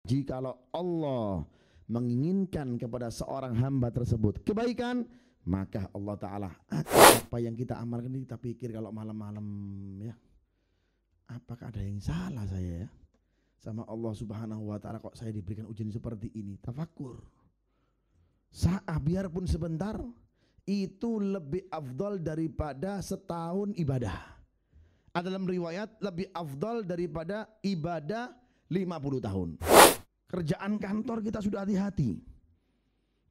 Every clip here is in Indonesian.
Jikalau Allah menginginkan kepada seorang hamba tersebut kebaikan, maka Allah Ta'ala apa yang kita amalkan ini, kita pikir kalau malam-malam ya, apakah ada yang salah saya ya sama Allah Subhanahu wa Ta'ala, kok saya diberikan ujian seperti ini? Tafakur. Biarpun sebentar, itu lebih afdal daripada setahun ibadah. Ada dalam riwayat lebih afdal daripada ibadah 50 tahun. Kerjaan kantor kita sudah hati-hati,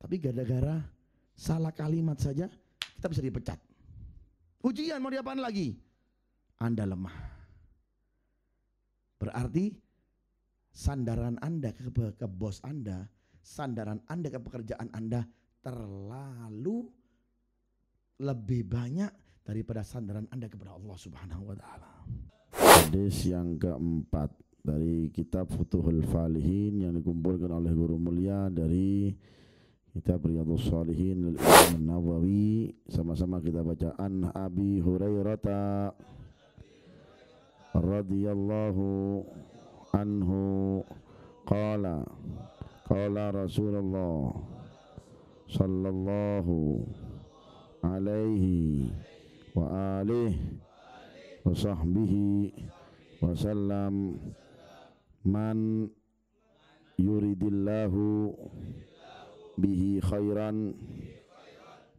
tapi gara-gara salah kalimat saja kita bisa dipecat. Ujian mau diapain lagi? Anda lemah. Berarti sandaran Anda ke bos Anda, sandaran Anda ke pekerjaan Anda terlalu lebih banyak daripada sandaran Anda kepada Allah Subhanahu wa Ta'ala. Hadis yang keempat dari kitab Futuhul Falihin yang dikumpulkan oleh guru mulia dari kitab Riyadhus Shalihin Imam An-Nawawi. Sama-sama kita baca. An Abi Hurairah radhiyallahu anhu qala qala Rasulullah sallallahu alaihi wa alihi wa sahbihi wa sallam, man yuridillahu bihi khairan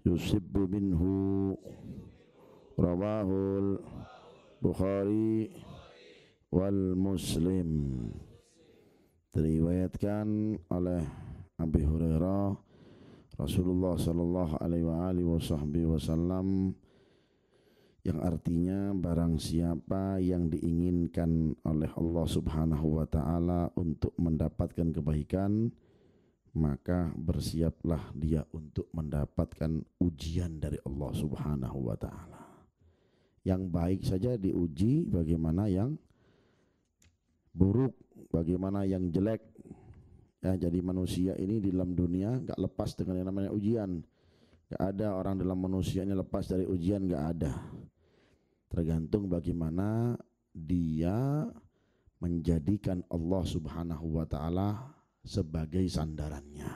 yusibbu minhu, rawahul Bukhari wal Muslim. Diriwayatkan oleh Abi Hurairah, Rasulullah sallallahu alaihi wasallam, yang artinya barang siapa yang diinginkan oleh Allah Subhanahu wa Ta'ala untuk mendapatkan kebaikan, maka bersiaplah dia untuk mendapatkan ujian dari Allah Subhanahu wa Ta'ala. Yang baik saja diuji, bagaimana yang buruk, bagaimana yang jelek. Ya, jadi manusia ini di dalam dunia gak lepas dengan yang namanya ujian. Gak ada orang dalam manusia ini lepas dari ujian, gak ada. Tergantung bagaimana dia menjadikan Allah Subhanahu wa Ta'ala sebagai sandarannya.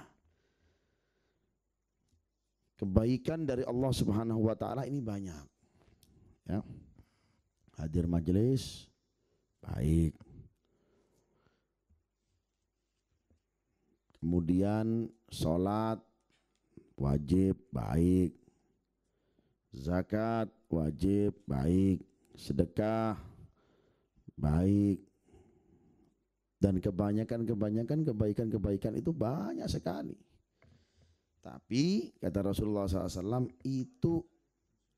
Kebaikan dari Allah Subhanahu wa Ta'ala ini banyak. Ya. Hadir majelis baik. Kemudian sholat wajib baik, zakat wajib baik, sedekah baik, dan kebanyakan kebaikan itu banyak sekali. Tapi kata Rasulullah SAW, itu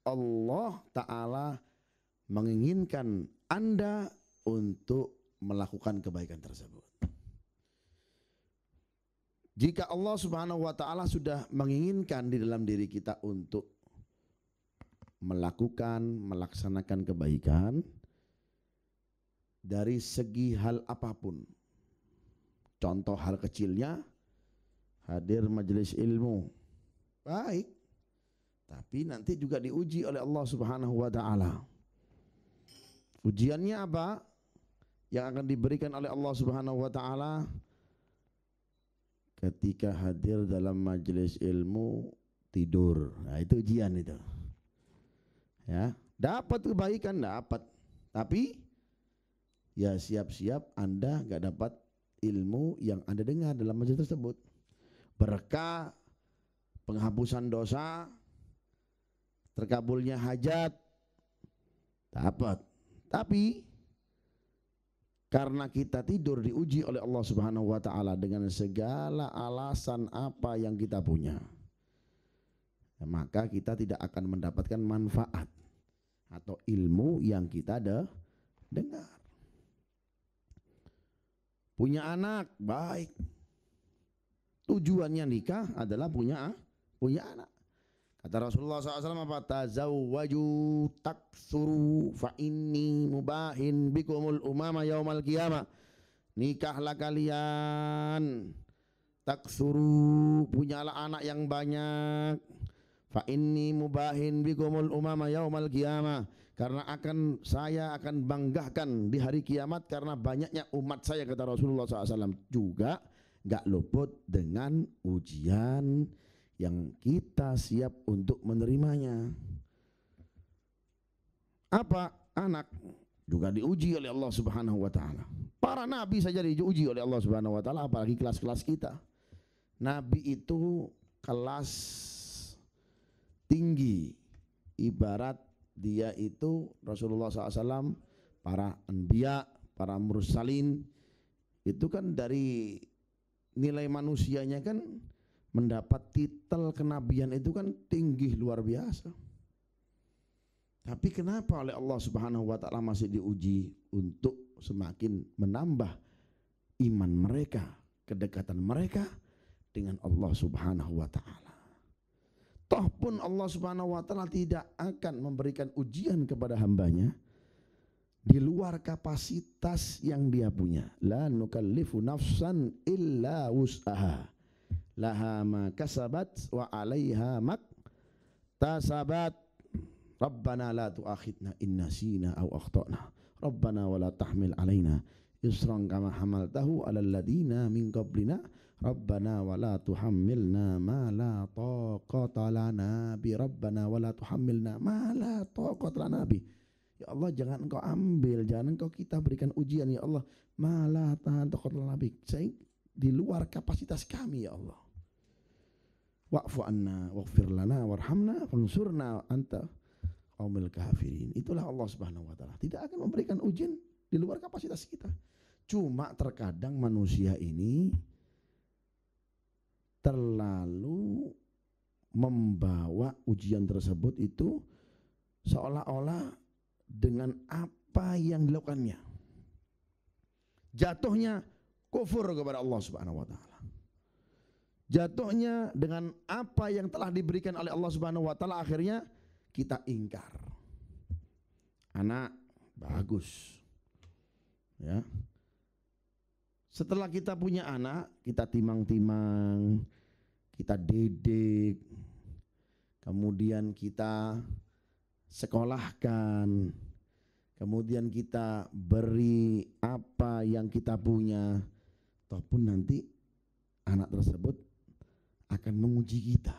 Allah Ta'ala menginginkan Anda untuk melakukan kebaikan tersebut. Jika Allah Subhanahu wa Ta'ala sudah menginginkan di dalam diri kita untuk melaksanakan kebaikan dari segi hal apapun. Contoh hal kecilnya, hadir majelis ilmu baik, tapi nanti juga diuji oleh Allah Subhanahu wa Ta'ala. Ujiannya apa? Yang akan diberikan oleh Allah Subhanahu wa Ta'ala ketika hadir dalam majelis ilmu tidur. Nah, itu ujian itu. Ya, dapat kebaikan dapat, tapi ya siap-siap Anda enggak dapat ilmu yang Anda dengar dalam majelis tersebut. Berkah penghapusan dosa, terkabulnya hajat dapat. Tapi karena kita tidur diuji oleh Allah Subhanahu wa Ta'ala dengan segala alasan apa yang kita punya, maka kita tidak akan mendapatkan manfaat atau ilmu yang kita dengar. Punya anak baik, tujuannya nikah adalah punya anak. Kata Rasulullah SAW apa? Tazawwaju taksuru fa inni mubahin bikumul umama yaumal qiyamah. Nikahlah kalian, taksuru, punyalah anak yang banyak. Fa inni mubahin bikumul umama yaumal qiyamah, Karena saya akan banggakan di hari kiamat karena banyaknya umat saya, kata Rasulullah SAW. Juga gak luput dengan ujian yang kita siap untuk menerimanya. Apa? Anak juga diuji oleh Allah Subhanahu wa taala. Para nabi saja diuji oleh Allah Subhanahu wa taala, apalagi kelas-kelas kita. Nabi itu kelas tinggi, ibarat dia itu Rasulullah SAW, para anbiya, para mursalin, itu kan dari nilai manusianya kan mendapat titel kenabian itu kan tinggi luar biasa. Tapi kenapa oleh Allah Subhanahu wa taala masih diuji untuk semakin menambah iman mereka, kedekatan mereka dengan Allah Subhanahu wa taala. Toh pun Allah Subhanahu wa taala tidak akan memberikan ujian kepada hambanya di luar kapasitas yang dia punya. La nukallifu nafsan illa wus'aha. Laha ma kasabat wa 'alaiha mak tasabat. Rabbana la tu'akhidna in nasina aw akhtana. Rabbana wa la tahmil 'alaina isran kama hamaltahu 'alal ladina min qablina. Rabbana wa la tuhammilna ma la taqata lana bi. Rabbana wa la tuhammilna ma la taqata lana bi. Ya Allah, jangan engkau ambil, jangan engkau kita berikan ujian ya Allah, ma la taqata lana bi, di luar kapasitas kami ya Allah. Wa'fu anna waghfir lana warhamna fansurna anta qaumil kafirin. Itulah Allah Subhanahu wa taala. Tidak akan memberikan ujian di luar kapasitas kita. Cuma terkadang manusia ini terlalu membawa ujian tersebut itu seolah-olah dengan apa yang dilakukannya. Jatuhnya kufur kepada Allah Subhanahu wa taala. Jatuhnya dengan apa yang telah diberikan oleh Allah Subhanahu wa taala, akhirnya kita ingkar. Anak bagus. Ya. Setelah kita punya anak, kita timang-timang, kita didik, kemudian kita sekolahkan, kemudian kita beri apa yang kita punya, ataupun nanti anak tersebut akan menguji kita.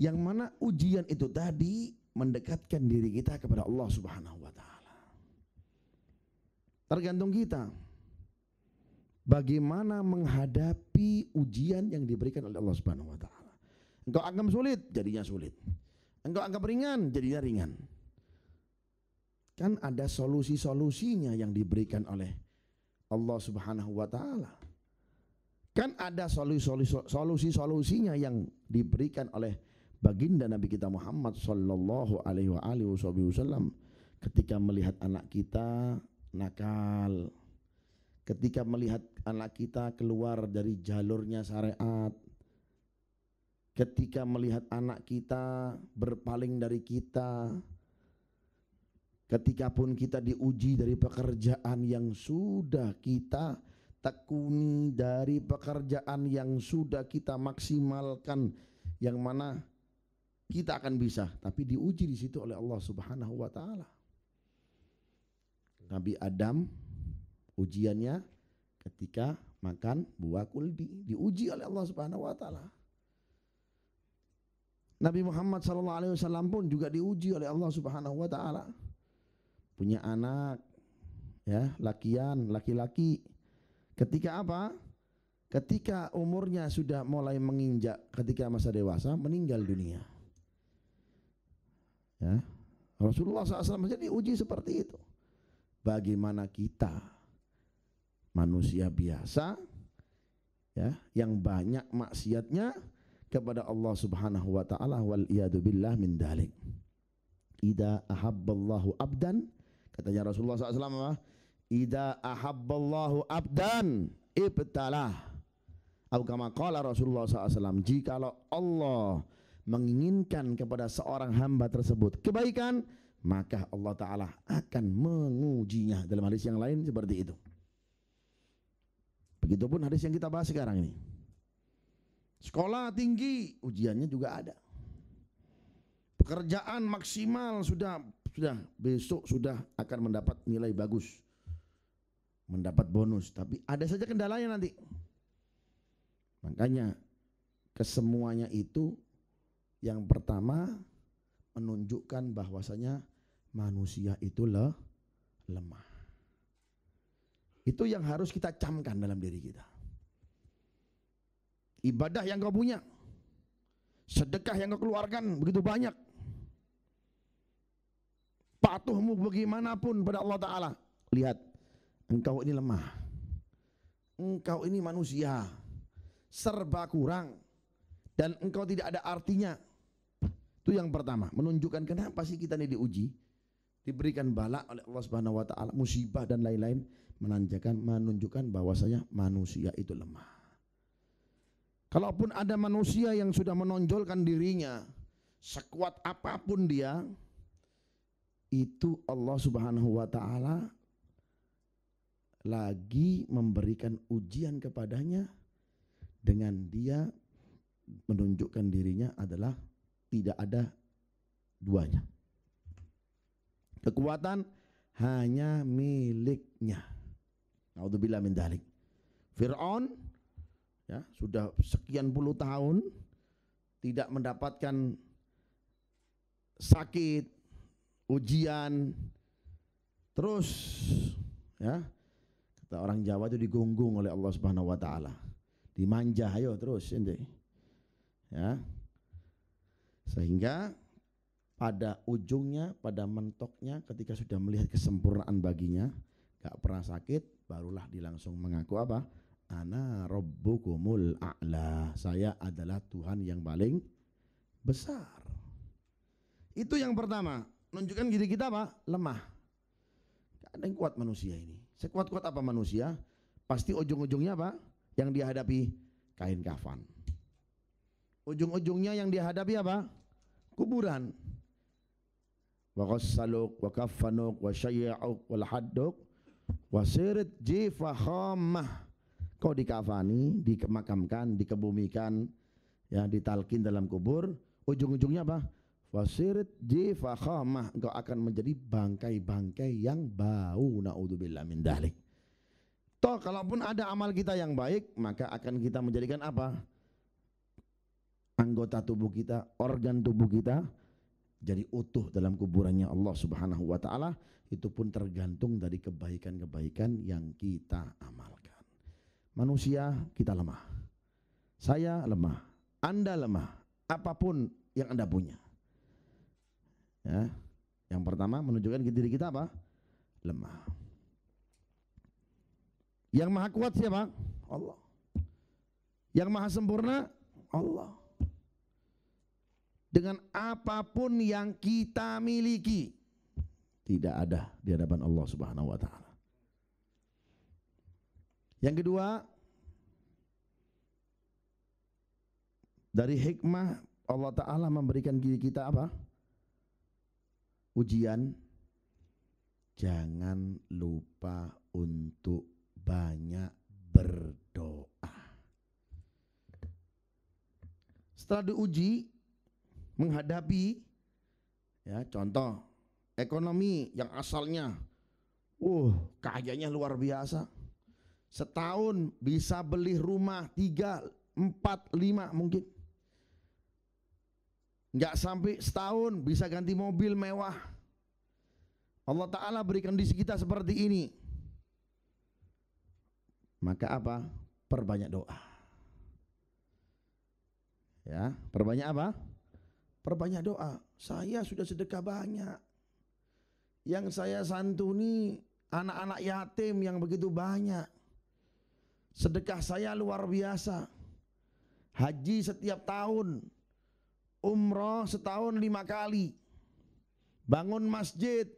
Yang mana ujian itu tadi mendekatkan diri kita kepada Allah Subhanahu wa taala. Tergantung kita bagaimana menghadapi ujian yang diberikan oleh Allah Subhanahu wa taala. Engkau anggap sulit, jadinya sulit. Engkau anggap ringan, jadinya ringan. Kan ada solusi-solusinya yang diberikan oleh Allah Subhanahu wa taala. Kan ada solusi-solusinya yang diberikan oleh baginda Nabi kita Muhammad sallallahu alaihi wasallam ketika melihat anak kita nakal, ketika melihat anak kita keluar dari jalurnya syariat, ketika melihat anak kita berpaling dari kita, ketika pun kita diuji dari pekerjaan yang sudah kita tekuni, dari pekerjaan yang sudah kita maksimalkan, yang mana kita akan bisa, tapi diuji di situ oleh Allah Subhanahu wa taala. Nabi Adam ujiannya ketika makan buah kuldi, diuji oleh Allah Subhanahu wa taala. Nabi Muhammad sallallahu alaihi wasallam pun juga diuji oleh Allah Subhanahu wa taala. Punya anak ya, laki-laki. Ketika apa? Ketika umurnya sudah mulai menginjak, ketika masa dewasa, meninggal dunia. Ya. Rasulullah SAW saja diuji seperti itu. Bagaimana kita manusia biasa ya, yang banyak maksiatnya kepada Allah Subhanahu wa taala, wal iyadu billah min dalik. Idza ahabballahu abdan, katanya Rasulullah SAW, idza ahabballahu abdan ibtalah. Atau kama qala Rasulullah SAW, jikalau Allah menginginkan kepada seorang hamba tersebut kebaikan, maka Allah Ta'ala akan mengujinya. Dalam hadis yang lain seperti itu. Begitupun hadis yang kita bahas sekarang ini. Sekolah tinggi, ujiannya juga ada. pekerjaan maksimal, sudah besok sudah akan mendapat nilai bagus, mendapat bonus, tapi ada saja kendalanya nanti. Makanya kesemuanya itu yang pertama menunjukkan bahwasanya manusia itu lemah. Itu yang harus kita camkan dalam diri kita. Ibadah yang kau punya, sedekah yang kau keluarkan begitu banyak, patuhmu bagaimanapun pada Allah Ta'ala, lihat, engkau ini lemah, engkau ini manusia, serba kurang, dan engkau tidak ada artinya. Itu yang pertama, menunjukkan kenapa sih kita ini diuji, diberikan bala oleh Allah Subhanahu wa Ta'ala, musibah dan lain-lain, menunjukkan bahwasanya manusia itu lemah. Kalaupun ada manusia yang sudah menonjolkan dirinya, sekuat apapun dia, itu Allah Subhanahu wa Ta'ala lagi memberikan ujian kepadanya dengan dia menunjukkan dirinya adalah tidak ada duanya. Kekuatan hanya miliknya. Naudzubillah min dzalik. Fir'aun ya, sudah sekian puluh tahun tidak mendapatkan sakit, ujian, terus ya, kata orang Jawa itu digunggung oleh Allah Subhanahu wa Ta'ala, dimanja, ayo terus ente ya, sehingga pada ujungnya, pada mentoknya, ketika sudah melihat kesempurnaan baginya, gak pernah sakit, barulah dia langsung mengaku apa? Ana rabbukumul a'la, saya adalah Tuhan yang paling besar. Itu yang pertama, menunjukkan diri kita apa? Lemah. Gak ada yang kuat manusia ini. Sekuat-kuat apa manusia, pasti ujung-ujungnya apa? Yang dihadapi kain kafan. Ujung-ujungnya yang dihadapi apa? Kuburan. Wa ghassaluk wa kaffanuk wa syayya'uk wal hadduk wa sirit jifa khammah. Kau dikafani, dimakamkan, dikebumikan, ya, ditalkin dalam kubur, ujung-ujungnya apa? Wasirit jifa khamah, engkau akan menjadi bangkai-bangkai yang bau, naudzubillah min dzalik. Toh kalaupun ada amal kita yang baik, maka akan kita menjadikan apa? Anggota tubuh kita, organ tubuh kita jadi utuh dalam kuburannya Allah Subhanahu wa Ta'ala. Itu pun tergantung dari kebaikan-kebaikan yang kita amalkan. Manusia kita lemah, saya lemah, Anda lemah, apapun yang Anda punya ya. Yang pertama menunjukkan diri kita apa? Lemah. Yang maha kuat siapa? Allah. Yang maha sempurna? Allah. Dengan apapun yang kita miliki, tidak ada di hadapan Allah Subhanahu wa Ta'ala. Yang kedua, dari hikmah Allah Ta'ala memberikan diri kita apa? Ujian. Jangan lupa untuk banyak berdoa. Setelah diuji, menghadapi ya, contoh ekonomi yang asalnya kayanya luar biasa, setahun bisa beli rumah 3, 4, 5 mungkin, nggak sampai setahun bisa ganti mobil mewah. Allah Ta'ala berikan di kita seperti ini, maka apa? Perbanyak doa ya. Perbanyak apa? Perbanyak doa. Saya sudah sedekah banyak, yang saya santuni anak-anak yatim yang begitu banyak. Sedekah saya luar biasa. Haji setiap tahun, umroh setahun 5 kali, bangun masjid,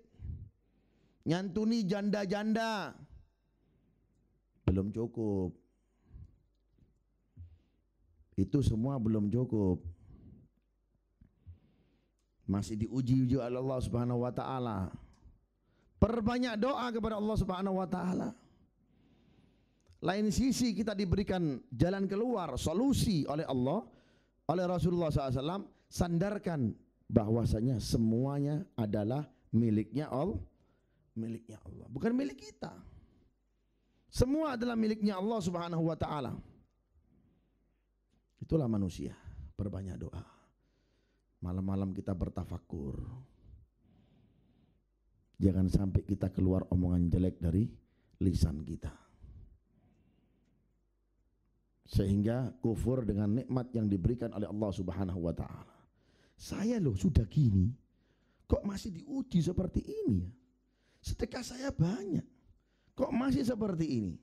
nyantuni janda-janda. Belum cukup. Itu semua belum cukup. Masih diuji oleh Allah Subhanahu wa Ta'ala. Perbanyak doa kepada Allah Subhanahu wa Ta'ala. Lain sisi kita diberikan jalan keluar, solusi oleh Allah, oleh Rasulullah SAW. Sandarkan bahwasanya semuanya adalah miliknya Allah, bukan milik kita. Semua adalah miliknya Allah Subhanahu wa taala. Itulah manusia, perbanyak doa. Malam-malam kita bertafakur. Jangan sampai kita keluar omongan jelek dari lisan kita, sehingga kufur dengan nikmat yang diberikan oleh Allah Subhanahu wa taala. Saya loh sudah gini, kok masih diuji seperti ini ya? Sedekah saya banyak, kok masih seperti ini?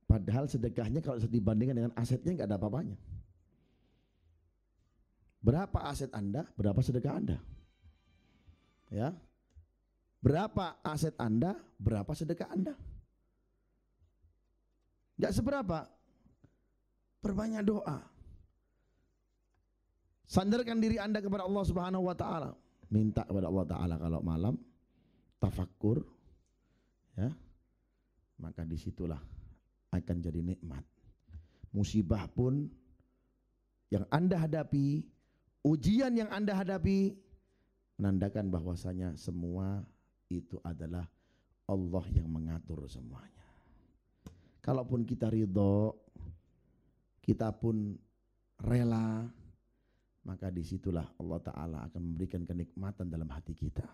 Padahal sedekahnya kalau dibandingkan dengan asetnya nggak ada apa-apanya. Berapa aset Anda, berapa sedekah Anda? Ya. Berapa aset Anda, berapa sedekah Anda? Nggak seberapa. Perbanyak doa. Sandarkan diri Anda kepada Allah Subhanahu wa taala. Minta kepada Allah taala kalau malam tafakkur, ya. Maka disitulah akan jadi nikmat. Musibah pun yang Anda hadapi, ujian yang Anda hadapi, menandakan bahwasanya semua itu adalah Allah yang mengatur semuanya. Kalaupun kita ridho, kita pun rela, maka disitulah Allah Ta'ala akan memberikan kenikmatan dalam hati kita.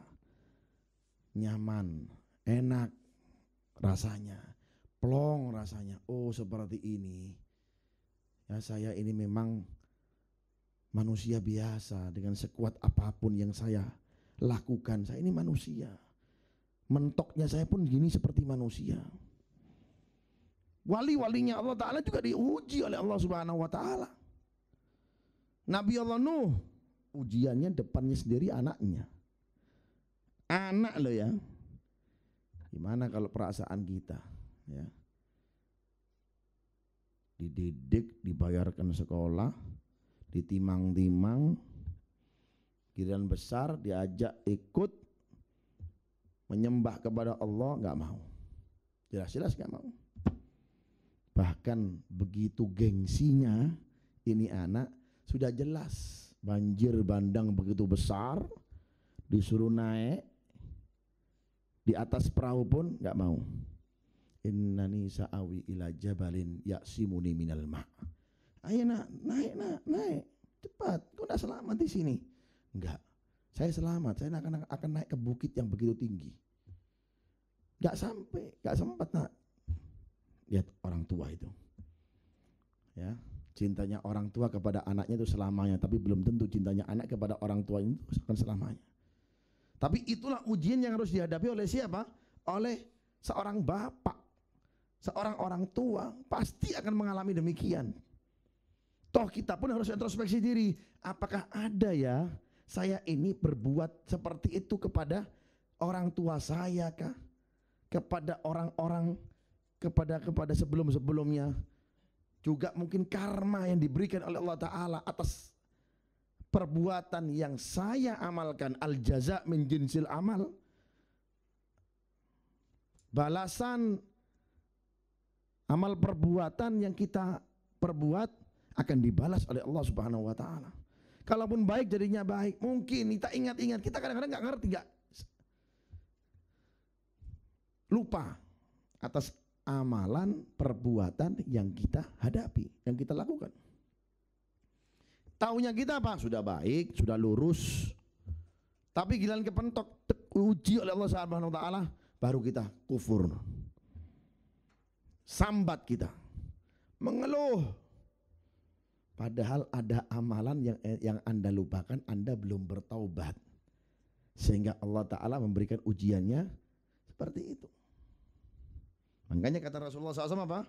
Nyaman, enak rasanya, plong rasanya. Oh seperti ini. Ya saya ini memang manusia biasa, dengan sekuat apapun yang saya lakukan, saya ini manusia. Mentoknya saya pun gini seperti manusia. Wali-walinya Allah Ta'ala juga diuji oleh Allah Subhanahu wa Ta'ala. Nabi Allah Nuh, ujiannya depannya sendiri anaknya. Anak loh ya. Gimana kalau perasaan kita ya? Dididik, dibayarkan sekolah, ditimang-timang, giliran besar diajak ikut menyembah kepada Allah, nggak mau. Jelas-jelas nggak mau. Bahkan begitu gengsinya ini anak, sudah jelas banjir bandang begitu besar, disuruh naik di atas perahu pun nggak mau. Innani sa'awi ila jabalin ya'simuni minal ma'. Ayo nak, naik, cepat, kau udah selamat di sini. Enggak, saya selamat, saya akan naik ke bukit yang begitu tinggi. Enggak sampai, enggak sempat nak. Lihat orang tua itu, ya, cintanya orang tua kepada anaknya itu selamanya, tapi belum tentu cintanya anak kepada orang tua itu akan selamanya. Tapi itulah ujian yang harus dihadapi oleh siapa? Oleh seorang bapak, seorang orang tua pasti akan mengalami demikian. Toh kita pun harus introspeksi diri. Apakah ada ya saya ini berbuat seperti itu kepada orang tua saya kah? Kepada orang-orang, kepada sebelum-sebelumnya. Juga mungkin karma yang diberikan oleh Allah Ta'ala atas perbuatan yang saya amalkan. Al-jaza' min jinsil amal. Balasan amal perbuatan yang kita perbuat akan dibalas oleh Allah Subhanahu wa Ta'ala. Kalaupun baik jadinya baik. Mungkin kita ingat-ingat, kita kadang-kadang nggak ngerti, nggak lupa atas amalan perbuatan yang kita hadapi, yang kita lakukan. Taunya kita apa? Sudah baik, sudah lurus. Tapi giliran kepentok, uji oleh Allah Subhanahu wa Ta'ala, baru kita kufur. Sambat kita, mengeluh. Padahal ada amalan yang Anda lupakan, Anda belum bertaubat. Sehingga Allah Ta'ala memberikan ujiannya seperti itu. Makanya kata Rasulullah SAW apa?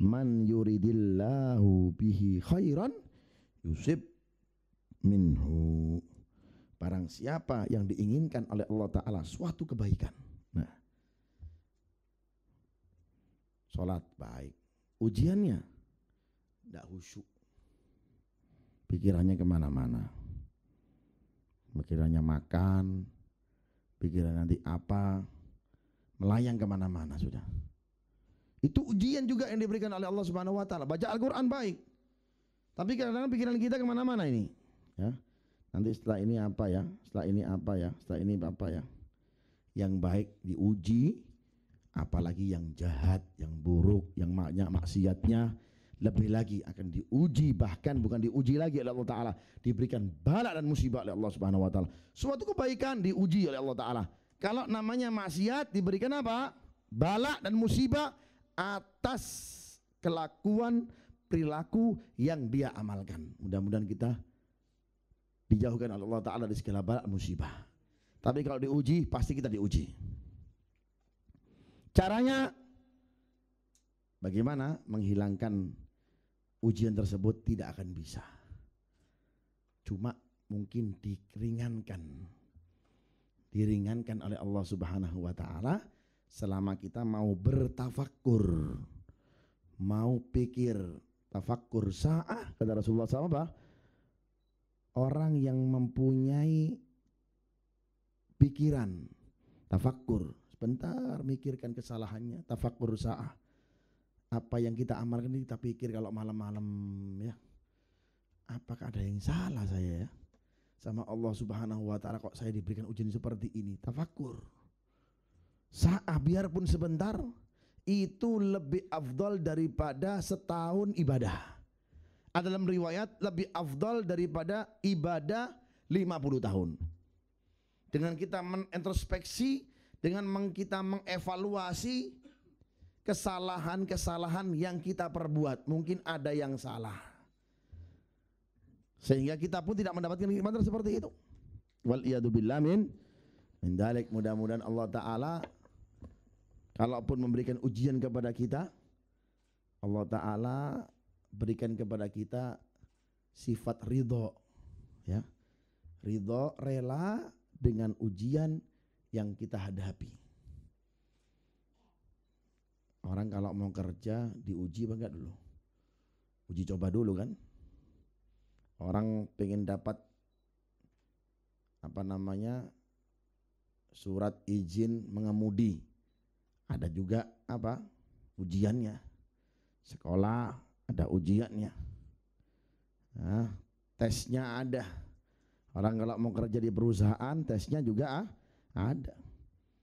Man yuridillahu bihi khairan yusib minhu. Barang siapa yang diinginkan oleh Allah Ta'ala suatu kebaikan. Nah, sholat baik, ujiannya tidak khusyuk, pikirannya kemana-mana, pikirannya makan, pikiran nanti apa, melayang kemana-mana sudah. Itu ujian juga yang diberikan oleh Allah Subhanahu wa Ta'ala. Baca Al-Quran baik, tapi kadang-kadang pikiran kita kemana-mana ini, ya. Nanti setelah ini apa ya? Setelah ini apa ya? Setelah ini apa ya? Yang baik diuji, apalagi yang jahat, yang buruk, yang maksiatnya lebih lagi akan diuji, bahkan bukan diuji lagi oleh Allah Ta'ala, diberikan bala dan musibah oleh Allah Subhanahu Wa Ta'ala. Suatu kebaikan diuji oleh Allah Ta'ala. Kalau namanya maksiat diberikan apa? Bala dan musibah atas kelakuan perilaku yang dia amalkan. Mudah-mudahan kita dijauhkan oleh Allah Ta'ala dari segala bala musibah. Tapi kalau diuji, pasti kita diuji. Caranya bagaimana menghilangkan ujian tersebut? Tidak akan bisa. Cuma mungkin diringankan oleh Allah Subhanahu Wa Ta'ala selama kita mau bertafakkur, mau pikir. Tafakkur sa'ah, kata Rasulullah SAW, apa? Orang yang mempunyai pikiran, tafakkur, sebentar mikirkan kesalahannya, tafakkur sa'ah. Apa yang kita amalkan ini kita pikir kalau malam-malam ya, apakah ada yang salah saya ya sama Allah Subhanahu Wa Ta'ala, kok saya diberikan ujian seperti ini? Tafakkur sa'ah, biarpun sebentar, itu lebih afdal daripada setahun ibadah. Ada dalam riwayat lebih afdal daripada ibadah 50 tahun. Dengan kita menintrospeksi, dengan kita mengevaluasi kesalahan-kesalahan yang kita perbuat, mungkin ada yang salah, sehingga kita pun tidak mendapatkan nikmat seperti itu. Wal iyadu billah min dalik. Mudah-mudahan Allah Ta'ala kalaupun memberikan ujian kepada kita, Allah Ta'ala berikan kepada kita sifat ridho, ya, ridho, rela dengan ujian yang kita hadapi. Orang kalau mau kerja diuji apa enggak dulu? Uji coba dulu kan. Orang pengen dapat surat izin mengemudi, ada juga apa? Ujiannya. Sekolah ada ujiannya. Nah, tesnya ada. Orang kalau mau kerja di perusahaan, tesnya juga ada.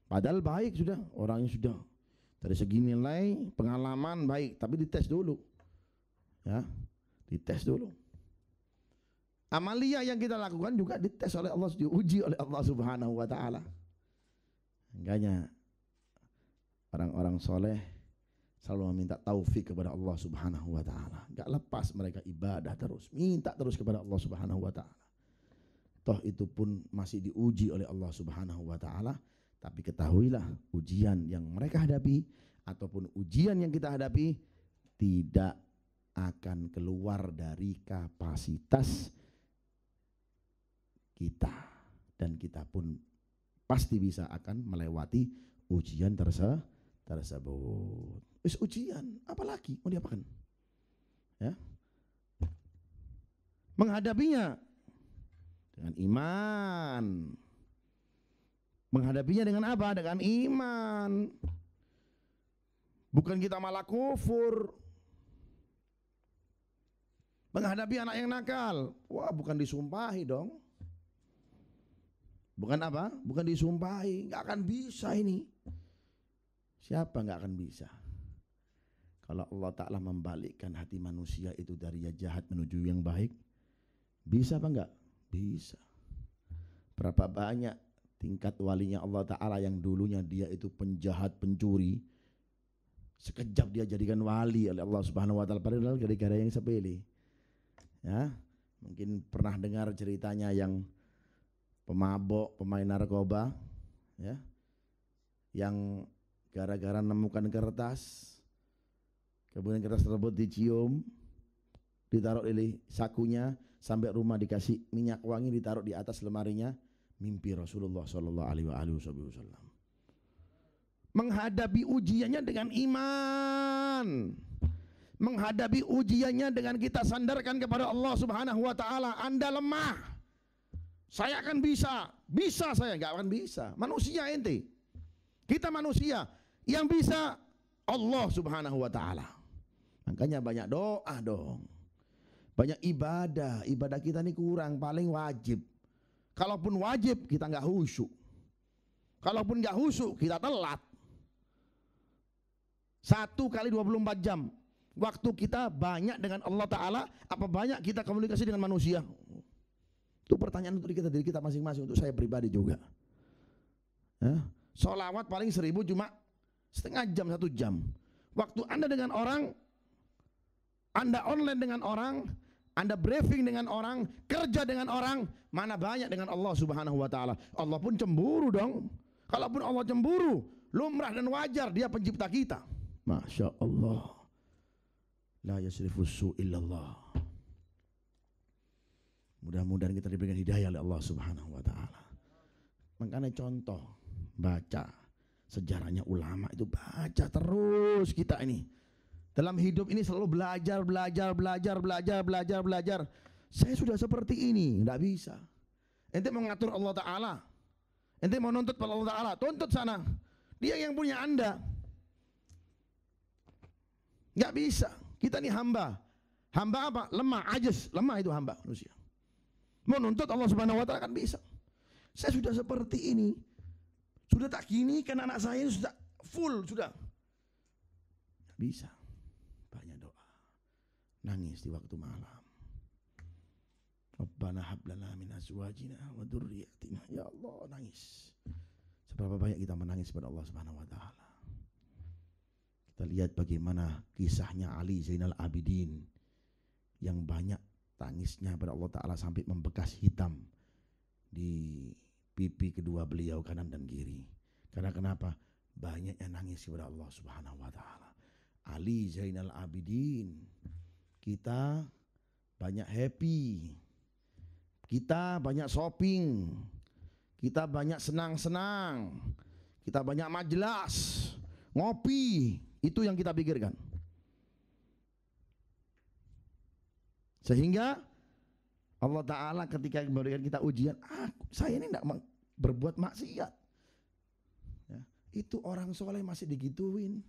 Padahal baik sudah, orangnya sudah dari segi nilai, pengalaman baik, tapi dites dulu. Ya, dites dulu. Amalia yang kita lakukan juga dites oleh Allah, diuji oleh Allah Subhanahu Wa Ta'ala. Makanya orang-orang soleh selalu meminta taufik kepada Allah Subhanahu Wa Ta'ala. Gak lepas mereka ibadah terus, minta terus kepada Allah Subhanahu Wa Ta'ala. Toh itu pun masih diuji oleh Allah Subhanahu Wa Ta'ala. Tapi ketahuilah, ujian yang mereka hadapi ataupun ujian yang kita hadapi tidak akan keluar dari kapasitas kita, dan kita pun pasti bisa akan melewati ujian tersebut. Wis ujian, apalagi mau diapakan? Ya, menghadapinya dengan iman. Menghadapinya dengan apa? Dengan iman. Bukan kita malah kufur. Menghadapi anak yang nakal, wah, bukan disumpahi dong. Bukan apa? Bukan disumpahi. Gak akan bisa ini. Siapa gak akan bisa? Kalau Allah Ta'ala membalikkan hati manusia itu dari yang jahat menuju yang baik, bisa apa enggak? Bisa. Berapa banyak tingkat walinya Allah Ta'ala yang dulunya dia itu penjahat, pencuri, sekejap dia jadikan wali oleh Allah Subhanahu Wa Ta'ala, padahal gara-gara yang sepele. Ya, mungkin pernah dengar ceritanya yang pemabok, pemain narkoba, ya, yang gara-gara nemukan kertas, kemudian kertas tersebut dicium, ditaruh di sakunya, sampai rumah dikasih minyak wangi, ditaruh di atas lemarinya, mimpi Rasulullah Sallallahu Alaihi Wasallam. Menghadapi ujiannya dengan iman, menghadapi ujiannya dengan kita sandarkan kepada Allah Subhanahu Wa Ta'ala. Anda lemah, saya akan bisa. Bisa saya, nggak akan bisa. Manusia ente, kita manusia. Yang bisa Allah Subhanahu Wa Ta'ala. Makanya banyak doa dong, banyak ibadah. Ibadah kita ini kurang, paling wajib Kalaupun wajib kita nggak khusyuk. Kalaupun nggak khusyuk kita telat. 1 kali 24 jam. Waktu kita banyak dengan Allah Ta'ala, apa banyak kita komunikasi dengan manusia? Itu pertanyaan untuk diri kita masing-masing, untuk saya pribadi juga. Sholawat paling 1000 cuma setengah jam, 1 jam. Waktu Anda dengan orang, Anda online dengan orang, Anda briefing dengan orang, kerja dengan orang, mana banyak dengan Allah Subhanahu wa Ta'ala. Allah pun cemburu dong. Kalaupun Allah cemburu, lumrah dan wajar, Dia pencipta kita. Masya Allah. La yasrifus su illallah. Mudah-mudahan kita diberikan hidayah oleh Allah Subhanahu wa Ta'ala. Makanya contoh, baca sejarahnya ulama itu, baca terus kita ini. Dalam hidup ini selalu belajar. Saya sudah seperti ini, enggak bisa. Ente mau ngatur Allah Ta'ala, ente mau nuntut pada Allah Ta'ala, tuntut sana. Dia yang punya Anda. Enggak bisa. Kita ini hamba. Hamba apa? Lemah, ajiz. Lemah itu hamba manusia. Mau nuntut Allah Subhanahu wa Ta'ala kan bisa. Saya sudah seperti ini. Sudah tak gini kan anak saya sudah full sudah. Enggak bisa. Banyak doa. Nangis di waktu malam. Rabbana hab lana min azwajina wa dzurriyyatina. Ya Allah, nangis. Seberapa banyak kita menangis kepada Allah Subhanahu wa Ta'ala. Kita lihat bagaimana kisahnya Ali Zainal Abidin yang banyak tangisnya pada Allah Ta'ala sampai membekas hitam di pipi kedua beliau kanan dan kiri. Karena kenapa? Banyak yang nangis kepada Allah Subhanahu wa Ta'ala. Ali Zainal Abidin, kita banyak happy, kita banyak shopping, kita banyak senang-senang, kita banyak majelis, ngopi. Itu yang kita pikirkan. Sehingga Allah Ta'ala ketika memberikan kita ujian, saya ini tidak berbuat maksiat. Ya, itu orang soleh masih digituin.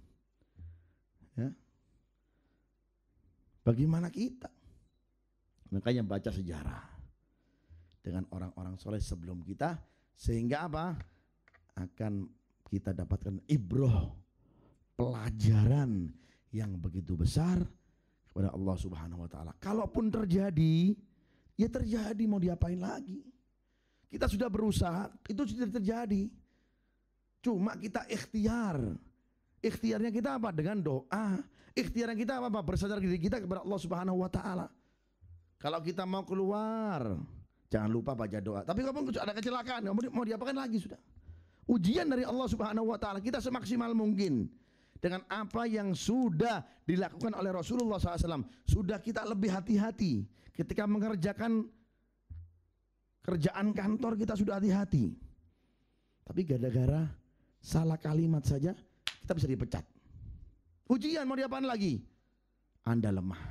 Ya. Bagaimana kita? Makanya baca sejarah dengan orang-orang soleh sebelum kita, sehingga apa? Akan kita dapatkan ibroh, pelajaran yang begitu besar kepada Allah Subhanahu wa Ta'ala. Kalaupun terjadi, ya terjadi, mau diapain lagi? Kita sudah berusaha, itu sudah terjadi. Cuma kita ikhtiar. Ikhtiarnya kita apa? Dengan doa. Ikhtiarnya kita apa? Bersadar diri kita kepada Allah Subhanahu wa Ta'ala. Kalau kita mau keluar, jangan lupa baca doa. Tapi kalau ada kecelakaan, mau diapakan lagi sudah? Ujian dari Allah Subhanahu wa Ta'ala, kita semaksimal mungkin dengan apa yang sudah dilakukan oleh Rasulullah SAW. Sudah kita lebih hati-hati ketika mengerjakan kerjaan kantor, kita sudah hati-hati. Tapi gara-gara salah kalimat saja kita bisa dipecat. Ujian, mau diapain lagi? Anda lemah.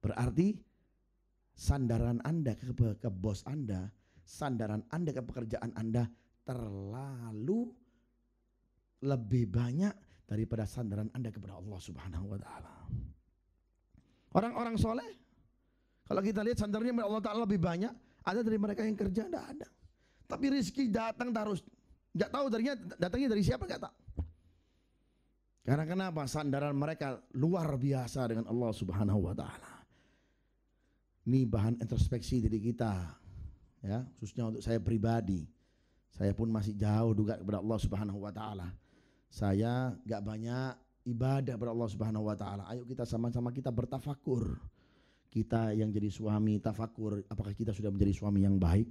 Berarti sandaran Anda ke bos Anda, sandaran Anda ke pekerjaan Anda terlalu lebih banyak daripada sandaran Anda kepada Allah Subhanahu wa Ta'ala. Orang-orang soleh, kalau kita lihat sandarannya kepada Allah Ta'ala lebih banyak, ada dari mereka yang kerja, tidak ada. Tapi rezeki datang terus, nggak tahu datangnya dari siapa, nggak tahu. Karena kenapa? Sandaran mereka luar biasa dengan Allah Subhanahu wa Ta'ala. Ini bahan introspeksi diri kita, ya, khususnya untuk saya pribadi. Saya pun masih jauh juga kepada Allah Subhanahu wa Ta'ala. Saya gak banyak ibadah kepada Allah Subhanahu wa Ta'ala. Ayo kita sama-sama kita bertafakur. Kita yang jadi suami tafakur, apakah kita sudah menjadi suami yang baik?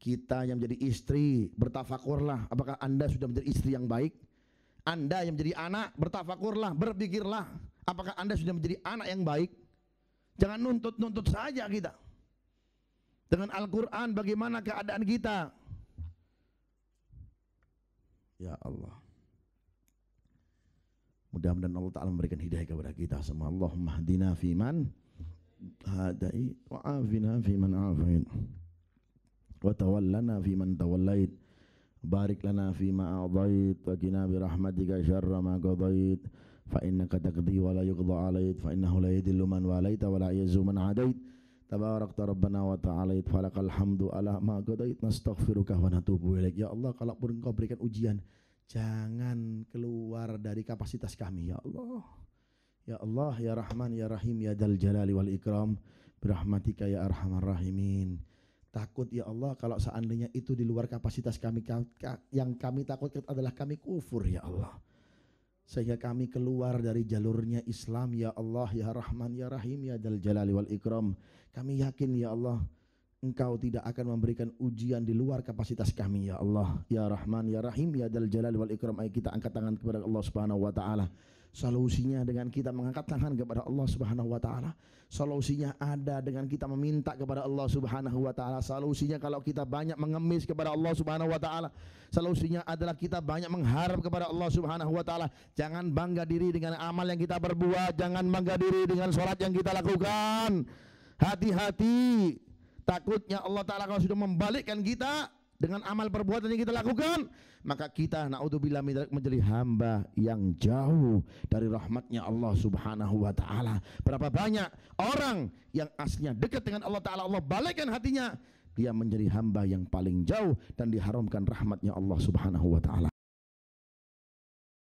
Kita yang menjadi istri bertafakurlah, apakah Anda sudah menjadi istri yang baik? Anda yang menjadi anak bertafakurlah, berpikirlah, apakah Anda sudah menjadi anak yang baik? Jangan nuntut-nuntut saja kita. Dengan Al-Quran bagaimana keadaan kita? Ya Allah, mudah-mudahan Allah Ta'ala memberikan hidayah kepada kita semua. Allahumma hdina fiman hadait, wa afina fiman afait, wa tawallana fiman tawallait, barik lana fima a'dait, wa qina birahmatika syarra ma qadait, fa innaka taqdi wa la yuqda alait, fa innahu la yadillu man walaita wa la ya'izzu man adait, Tabarakta Rabbana wa ta'ala falakal hamdu ala ma qadait nastaghfiruka wa natubu ilaik. Ya Allah, kalau pun Engkau berikan ujian, jangan keluar dari kapasitas kami ya Allah. Ya Allah, ya Rahman, ya Rahim, ya Dzal Jalali wal Ikram, birahmatika ya Arhamar Rahimin. Takut ya Allah kalau seandainya itu di luar kapasitas kami, yang kami takutkan adalah kami kufur ya Allah, sehingga kami keluar dari jalurnya Islam ya Allah, ya Rahman, ya Rahim, ya Dzal Jalali wal Ikram. Kami yakin ya Allah, Engkau tidak akan memberikan ujian di luar kapasitas kami ya Allah, ya Rahman, ya Rahim, ya Dzal Jalali wal Ikram. Ayo kita angkat tangan kepada Allah Subhanahu wa taala. Solusinya dengan kita mengangkat tangan kepada Allah Subhanahu wa taala. Solusinya ada dengan kita meminta kepada Allah Subhanahu wa taala. Solusinya kalau kita banyak mengemis kepada Allah Subhanahu wa taala. Solusinya adalah kita banyak mengharap kepada Allah Subhanahu wa taala. Jangan bangga diri dengan amal yang kita berbuat, jangan bangga diri dengan sholat yang kita lakukan. Hati-hati, takutnya Allah taala kalau sudah membalikkan kita dengan amal perbuatan yang kita lakukan, maka kita naudzubillah menjadi hamba yang jauh dari rahmatnya Allah Subhanahu wa taala. Berapa banyak orang yang aslinya dekat dengan Allah taala, Allah balikkan hatinya, dia menjadi hamba yang paling jauh dan diharamkan rahmatnya Allah Subhanahu wa taala.